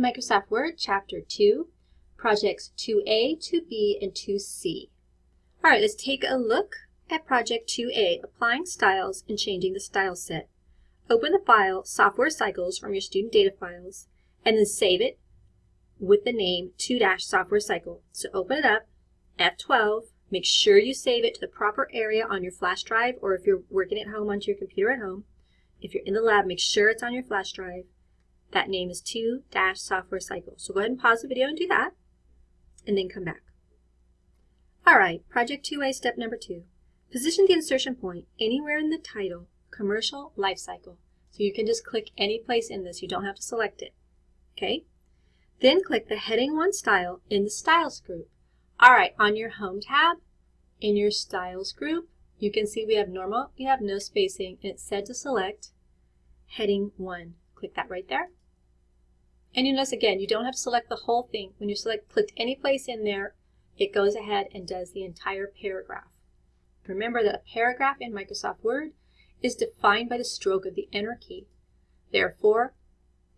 Microsoft Word, Chapter 2, Projects 2A, 2B, and 2C. All right, let's take a look at Project 2A, Applying Styles and Changing the Style Set. Open the file Software Cycles from your student data files, and then save it with the name 2-Software Cycle. So open it up, F12, make sure you save it to the proper area on your flash drive, or if you're working at home onto your computer at home. If you're in the lab, make sure it's on your flash drive. That name is 2-Software Cycle. So go ahead and pause the video and do that, and then come back. All right, Project 2A, step number 2. Position the insertion point anywhere in the title, Commercial Lifecycle. So you can just click any place in this. You don't have to select it. Okay? Then click the Heading 1 Style in the Styles group. All right, on your Home tab, in your Styles group, you can see we have normal, we have no spacing, and it's said to select Heading 1. Click that right there. And you notice again, you don't have to select the whole thing. When you clicked any place in there, it goes ahead and does the entire paragraph. Remember that a paragraph in Microsoft Word is defined by the stroke of the Enter key. Therefore,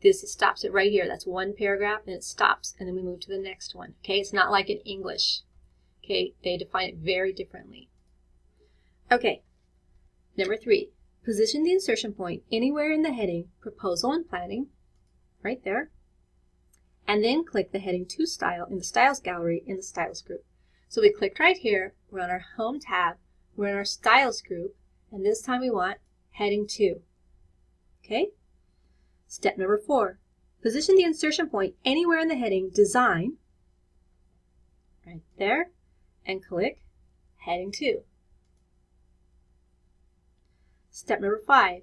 this stops it right here. That's one paragraph, and it stops, and then we move to the next one. Okay, it's not like in English. Okay, they define it very differently. Okay, number 3. Position the insertion point anywhere in the heading Proposal and Planning, right there, and then click the Heading 2 Style in the Styles gallery in the Styles group. So we clicked right here, we're on our Home tab, we're in our Styles group, and this time we want Heading 2. Okay? Step number 4. Position the insertion point anywhere in the heading Design, right there, and click Heading 2. Step number 5.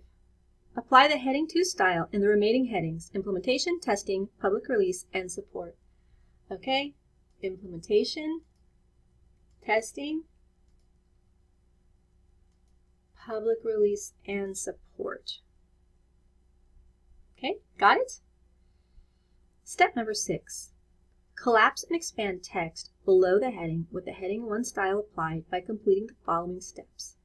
Apply the Heading 2 style in the remaining headings, Implementation, Testing, Public Release, and Support. Okay, Implementation, Testing, Public Release, and Support. Okay, got it? Step number 6. Collapse and expand text below the heading with the Heading 1 style applied by completing the following steps.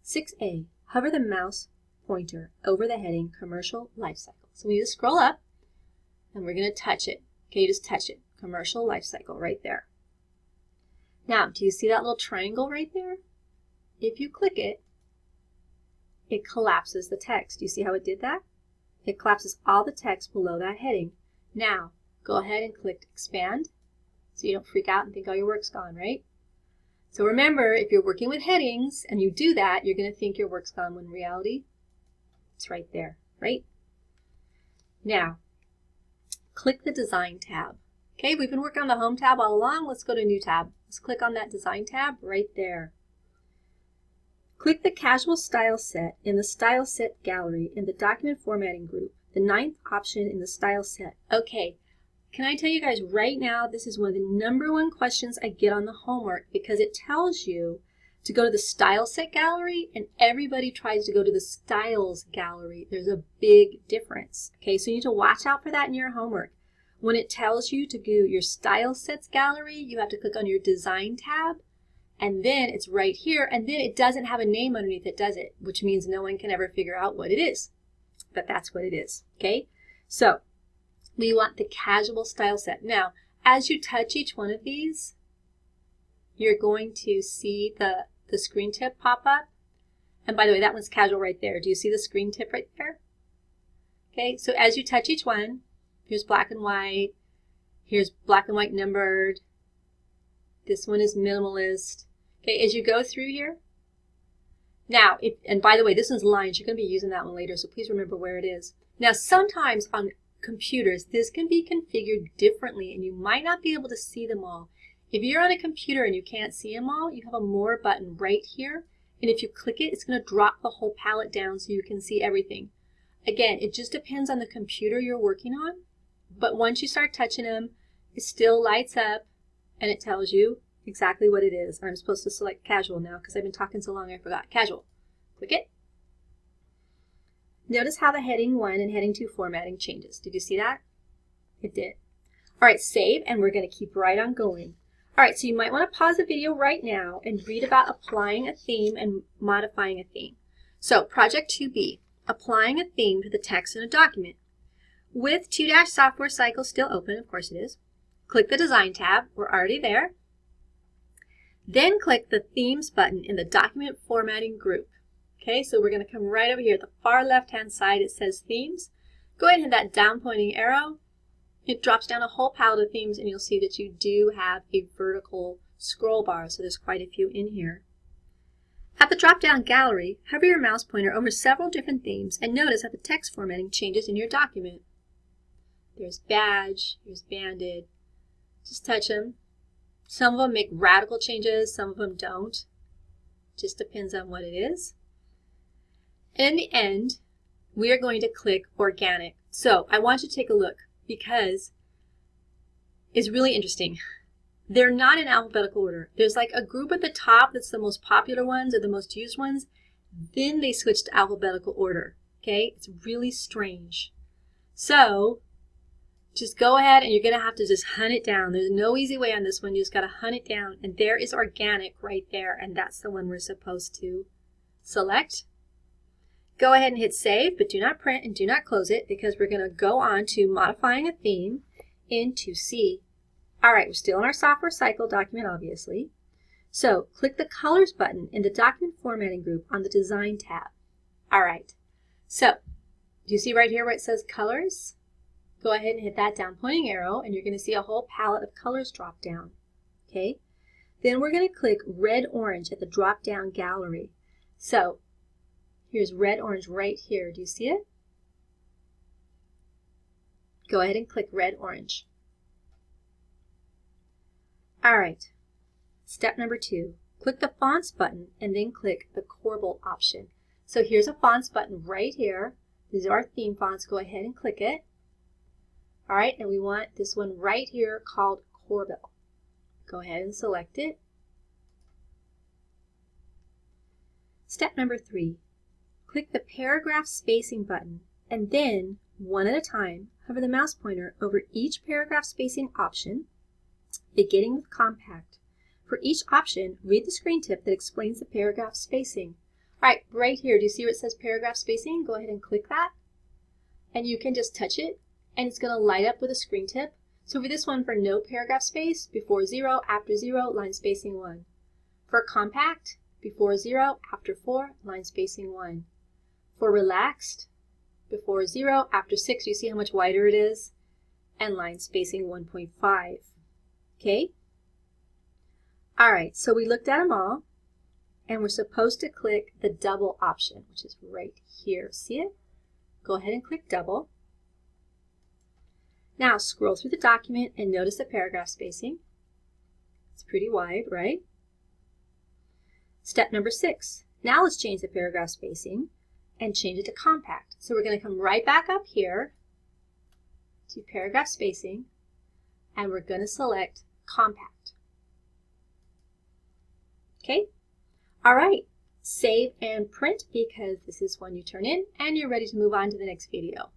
6A. Hover the mouse pointer over the heading Commercial Lifecycle. So we just scroll up, and we're going to touch it. Okay, you just touch it. Commercial Lifecycle right there. Now, do you see that little triangle right there? If you click it, it collapses the text. Do you see how it did that? It collapses all the text below that heading. Now, go ahead and click Expand so you don't freak out and think all your work's gone, right? So remember, if you're working with headings and you do that, you're going to think your work's gone when in reality, it's right there, right? Now, click the Design tab. Okay, we've been working on the Home tab all along. Let's go to a new tab. Let's click on that Design tab right there. Click the Casual Style Set in the Style Set gallery in the Document Formatting group, the 9th option in the Style Set. Okay, can I tell you guys right now, this is one of the #1 questions I get on the homework because it tells you to go to the Style Set gallery and everybody tries to go to the Styles gallery. There's a big difference. Okay, so you need to watch out for that in your homework. When it tells you to do your Style Sets gallery, you have to click on your Design tab, and then it's right here, and then it doesn't have a name underneath it, does it? Which means no one can ever figure out what it is. But that's what it is, okay? So we want the Casual Style Set. Now, as you touch each one of these, you're going to see the screen tip pop up. And by the way, that one's casual right there. Do you see the screen tip right there? Okay, so as you touch each one, here's black and white, here's black and white numbered, this one is minimalist. Okay, as you go through here, now, and by the way, this one's lines, you're going to be using that one later, so please remember where it is. Now, sometimes on computers, this can be configured differently, and you might not be able to see them all. If you're on a computer and you can't see them all, you have a More button right here, and if you click it, it's going to drop the whole palette down so you can see everything. Again, it just depends on the computer you're working on, but once you start touching them, it still lights up, and it tells you exactly what it is. I'm supposed to select Casual now because I've been talking so long I forgot. Casual. Click it. Notice how the Heading 1 and Heading 2 formatting changes. Did you see that? It did. All right, save, and we're going to keep right on going. All right, so you might want to pause the video right now and read about applying a theme and modifying a theme. So, Project 2B, applying a theme to the text in a document. With 2- software cycle still open, of course it is, click the Design tab. We're already there. Then click the Themes button in the Document Formatting group. Okay, so we're going to come right over here at the far left-hand side. It says Themes. Go ahead and hit that down pointing arrow. It drops down a whole palette of themes, and you'll see that you do have a vertical scroll bar, so there's quite a few in here. At the drop-down gallery, hover your mouse pointer over several different themes and notice that the text formatting changes in your document. There's Badge, there's Banded. Just touch them. Some of them make radical changes, some of them don't. Just depends on what it is. And in the end, we are going to click Organic. So I want you to take a look because it's really interesting. They're not in alphabetical order. There's like a group at the top that's the most popular ones or the most used ones. Then they switch to alphabetical order. Okay, it's really strange. So just go ahead and you're going to have to just hunt it down. There's no easy way on this one. You just got to hunt it down. And there is Organic right there. And that's the one we're supposed to select. Go ahead and hit Save, but do not print and do not close it because we're going to go on to modifying a theme into C. All right, we're still in our software cycle document, obviously. So click the Colors button in the Document Formatting group on the Design tab. All right, so do you see right here where it says Colors? Go ahead and hit that down pointing arrow, and you're going to see a whole palette of colors drop down. Okay, then we're going to click Red Orange at the drop down gallery. So here's Red Orange right here. Do you see it? Go ahead and click Red Orange. All right, step number 2. Click the Fonts button and then click the Corbel option. So here's a Fonts button right here. These are our theme fonts. Go ahead and click it. All right, and we want this one right here called Corbel. Go ahead and select it. Step number 3. Click the Paragraph Spacing button and then, one at a time, hover the mouse pointer over each paragraph spacing option, beginning with Compact. For each option, read the screen tip that explains the paragraph spacing. All right, right here, do you see where it says Paragraph Spacing? Go ahead and click that, and you can just touch it, and it's going to light up with a screen tip. So for this one, for no paragraph space, before 0, after 0, line spacing 1. For Compact, before 0, after 4, line spacing 1. For Relaxed, before 0, after 6, you see how much wider it is, and line spacing 1.5. Okay? All right, so we looked at them all, and we're supposed to click the double option, which is right here. See it? Go ahead and click double. Now scroll through the document and notice the paragraph spacing. It's pretty wide, right? Step number 6. Now let's change the paragraph spacing and change it to Compact. So we're going to come right back up here to Paragraph Spacing, and we're going to select Compact. Okay? All right. Save and print because this is when you turn in and you're ready to move on to the next video.